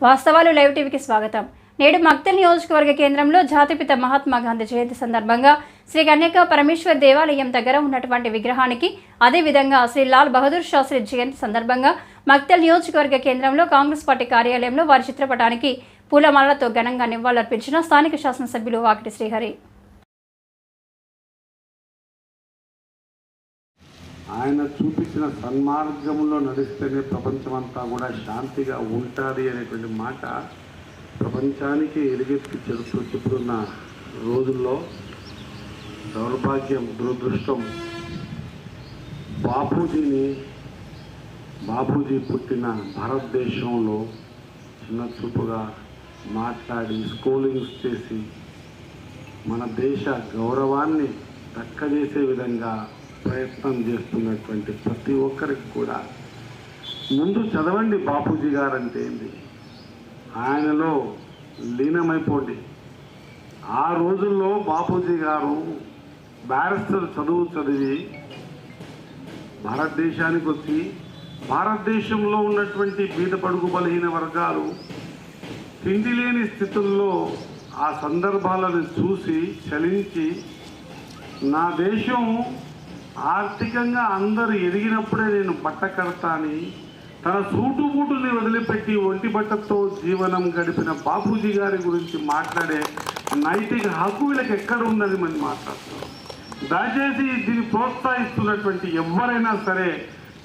వాస్తవాలు లైవ్ టీవీకి స్వాగతం. నేడు మక్తల్ నియోజకవర్గ కేంద్రంలో జాతిపిత మహాత్మా గాంధీ జయంతి సందర్భంగా శ్రీ కన్యకా పరమేశ్వర్ దేవాలయం దగ్గర ఉన్నటువంటి విగ్రహానికి, అదేవిధంగా శ్రీ లాల్ బహదూర్ శాస్త్రి జయంతి సందర్భంగా మక్తల్ నియోజకవర్గ కేంద్రంలో కాంగ్రెస్ పార్టీ కార్యాలయంలో వారి చిత్రపటానికి పూలమాలలతో ఘనంగా నివాళులర్పించిన స్థానిక శాసనసభ్యులు వాకిటి శ్రీహరి. ఆయన చూపించిన సన్మార్గంలో నడిస్తేనే ప్రపంచమంతా కూడా శాంతిగా ఉంటుంది అనేటువంటి మాట ప్రపంచానికి ఎలుగెత్తి చెప్పుతున్న రోజుల్లో దౌర్భాగ్యం, దురదృష్టం, బాపూజీ పుట్టిన భారతదేశంలో చిన్న చూపుగా మాట్లాడి స్కూలింగ్స్ చేసి మన దేశ గౌరవాన్ని దక్కజేసే విధంగా ప్రయత్నం చేస్తున్నటువంటి ప్రతి ఒక్కరికి కూడా ముందు చదవండి బాపూజీ గారు అంటే ఏంది, ఆయనలో లీనమైపోండి. ఆ రోజుల్లో బాపూజీ గారు బ్యారిస్టర్ చదివి భారతదేశానికి వచ్చి భారతదేశంలో ఉన్నటువంటి బీద పడుగు బలహీన వర్గాలు తిండి లేని స్థితుల్లో ఆ సందర్భాలను చూసి చలించి నా దేశం ఆర్థికంగా అందరూ ఎదిగినప్పుడే నేను బట్ట కడతా అని తన సూటు బూటుని వదిలిపెట్టి ఒంటి బట్టతో జీవనం గడిపిన బాపూజీ గారి గురించి మాట్లాడే నైతిక హక్కు వీళ్ళకి ఎక్కడ ఉందని మనం మాట్లాడుతున్నాం. దయచేసి దీన్ని ప్రోత్సహిస్తున్నటువంటి ఎవరైనా సరే,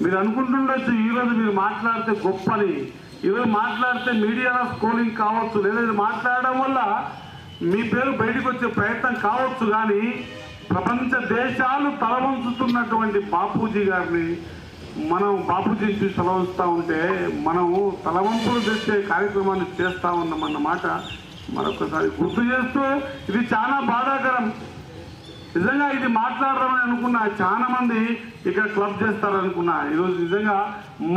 మీరు అనుకుంటుండొచ్చు ఈరోజు మీరు మాట్లాడితే గొప్పని, ఈరోజు మాట్లాడితే మీడియాలో స్కోలింగ్ కావచ్చు, లేదా మాట్లాడడం వల్ల మీ పేరు బయటకు వచ్చే ప్రయత్నం కావచ్చు, కానీ ప్రపంచ దేశాలు తలవంచుతున్నటువంటి బాపూజీ గారిని మనం బాపూజీని చూసి తలవంచుతూ ఉంటే మనము తలవంపులు తెచ్చే కార్యక్రమాన్ని చేస్తూ ఉన్నామన్నమాట మరొకసారి గుర్తు చేస్తూ, ఇది చాలా బాధాకరం. నిజంగా ఇది మాట్లాడదామని అనుకున్నా, చాలా మంది ఇక్కడ క్లబ్ చేస్తారనుకున్నా. ఈరోజు నిజంగా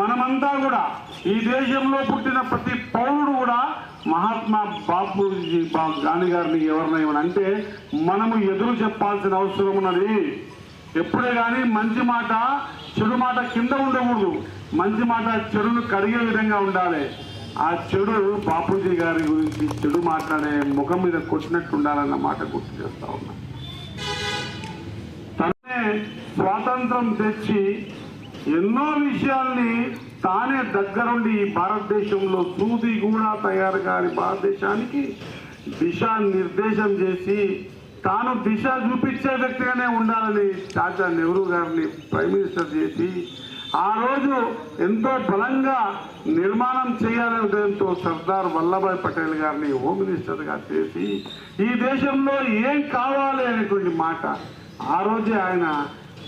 మనమంతా కూడా ఈ దేశంలో పుట్టిన ప్రతి పౌరుడు కూడా మహాత్మా బాపూజీ గాంధీ గారిని ఎవరినైనా అంటే మనము ఎదురు చెప్పాల్సిన అవసరం ఉన్నది. ఎప్పుడే కానీ మంచి మాట చెడు మాట కింద ఉండకూడదు, మంచి మాట చెడును కడిగే విధంగా ఉండాలి. ఆ చెడు బాపూజీ గారి గురించి చెడు మాట్లాడే ముఖం మీద కొట్టినట్టు ఉండాలన్న మాట గుర్తు చేస్తా ఉన్నా. తనే స్వాతంత్రం తెచ్చి ఎన్నో విషయాల్ని తానే దగ్గరుండి ఈ భారతదేశంలో సూది కూడా తయారు కాని భారతదేశానికి దిశా నిర్దేశం చేసి తాను దిశ చూపించే వ్యక్తిగానే ఉండాలని చాచా నెహ్రూ గారిని ప్రైమ్ మినిస్టర్ చేసి ఆ రోజు ఎంతో బలంగా నిర్మాణం చేయాలనే ఉద్దేశంతో సర్దార్ వల్లభాయ్ పటేల్ గారిని హోమ్ మినిస్టర్గా చేసి ఈ దేశంలో ఏం కావాలి అనేటువంటి మాట ఆ రోజే ఆయన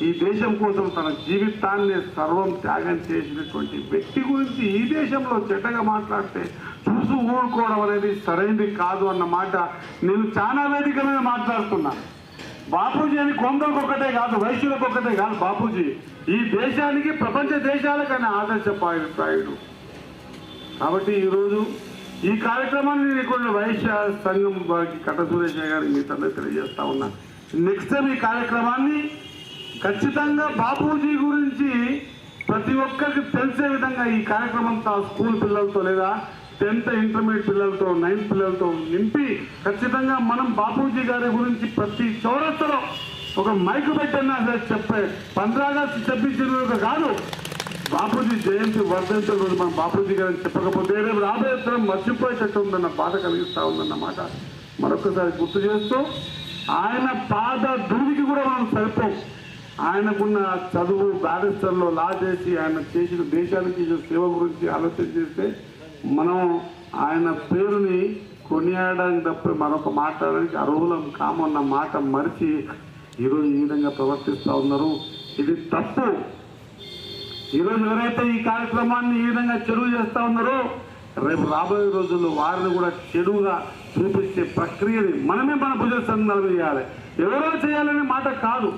ఈ దేశం కోసం తన జీవితాన్ని సర్వం త్యాగం చేసినటువంటి వ్యక్తి గురించి ఈ దేశంలో చెడ్డగా మాట్లాడితే చూసి ఊరుకోవడం అనేది సరైనది కాదు అన్న మాట నేను చాలా వేదిక మీద మాట్లాడుతున్నా. బాపూజీ అని కొందరికి ఒక్కటే కాదు, వైశ్యులకు ఒక్కటే కాదు, బాపూజీ ఈ దేశానికి ప్రపంచ దేశాలకైనా ఆదర్శప్రాయుడు. కాబట్టి ఈరోజు ఈ కార్యక్రమాన్ని నేను వైశ్య సంఘం వారికి కట్ట సురేష్ గారికి మీ తండ్రి తెలియజేస్తా ఉన్నా. నెక్స్ట్ టైం ఈ కార్యక్రమాన్ని ఖచ్చితంగా బాపూజీ గురించి ప్రతి ఒక్కరికి తెలిసే విధంగా ఈ కార్యక్రమం స్కూల్ పిల్లలతో లేదా 10th ఇంటర్మీడియట్ పిల్లలతో 9th పిల్లలతో నింపి ఖచ్చితంగా మనం బాపూజీ గారి గురించి ప్రతి చౌరస్తలో ఒక మైకు పెట్టన్నా చెప్పే 15 ఆగస్టు 26 జనవరి కాదు, బాపూజీ జయంతి వర్ధంతి రోజు మనం బాపూజీ గారిని చెప్పకపోతే రేపు రాబోయే తరం మర్చిపోయేటట్టు ఉందన్న బాధ కలిగిస్తూ ఉందన్నమాట మరొకసారి గుర్తు చేస్తూ, ఆయన పాద ధూళికి కూడా మనం సరిపోం. ఆయనకున్న చదువు, బ్యారిస్టర్లో లా చేసి ఆయన చేసిన దేశానికి చేసిన సేవ గురించి ఆలోచన చేస్తే మనం ఆయన పేరుని కొనియాడడానికి తప్ప మరొక మాట్లాడడానికి అర్హులం కామన్న మాట మరిచి ఈరోజు ఈ విధంగా ప్రవర్తిస్తూ ఉన్నారు. ఇది తప్పు. ఈరోజు ఎవరైతే ఈ కార్యక్రమాన్ని ఈ విధంగా చెడుగు చేస్తూ ఉన్నారో రేపు రాబోయే రోజుల్లో వారిని కూడా చెడుగా చూపించే ప్రక్రియని మనమే మన భుజస్కంధాల మీద చేయాలి. ఎవరో చేయాలనే మాట కాదు.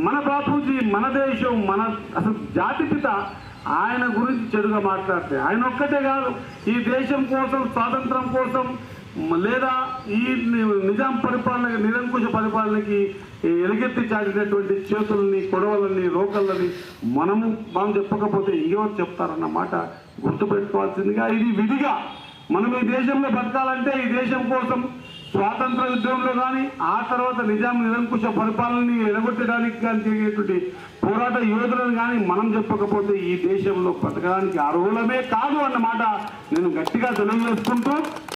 మన బాపూజీ, మన దేశం, మన అసలు జాతిపిత ఆయన గురించి చెడుగా మాట్లాడితే ఆయన ఒక్కటే కాదు, ఈ దేశం కోసం, స్వాతంత్రం కోసం, లేదా ఈ నిజాం పరిపాలన, నిరంకుశ పరిపాలనకి ఎలుగెత్తి చాటినటువంటి చేతులని, కొడవలని, రోకళ్ళని మనం చెప్పకపోతే ఇంకెవరు చెప్తారన్న మాట గుర్తుపెట్టుకోవాల్సిందిగా, ఇది విధిగా మనం ఈ దేశంలో బతకాలంటే ఈ దేశం కోసం స్వాతంత్ర యుద్ధంలో కానీ ఆ తర్వాత నిజాం నిరంకుశ పరిపాలనని ఎలగొట్టడానికి కానీ జరిగేటువంటి పోరాట యోధులను కానీ మనం చెప్పకపోతే ఈ దేశంలో బతకడానికి అర్హులమే కాదు అన్నమాట నేను గట్టిగా తెలియజేసుకుంటూ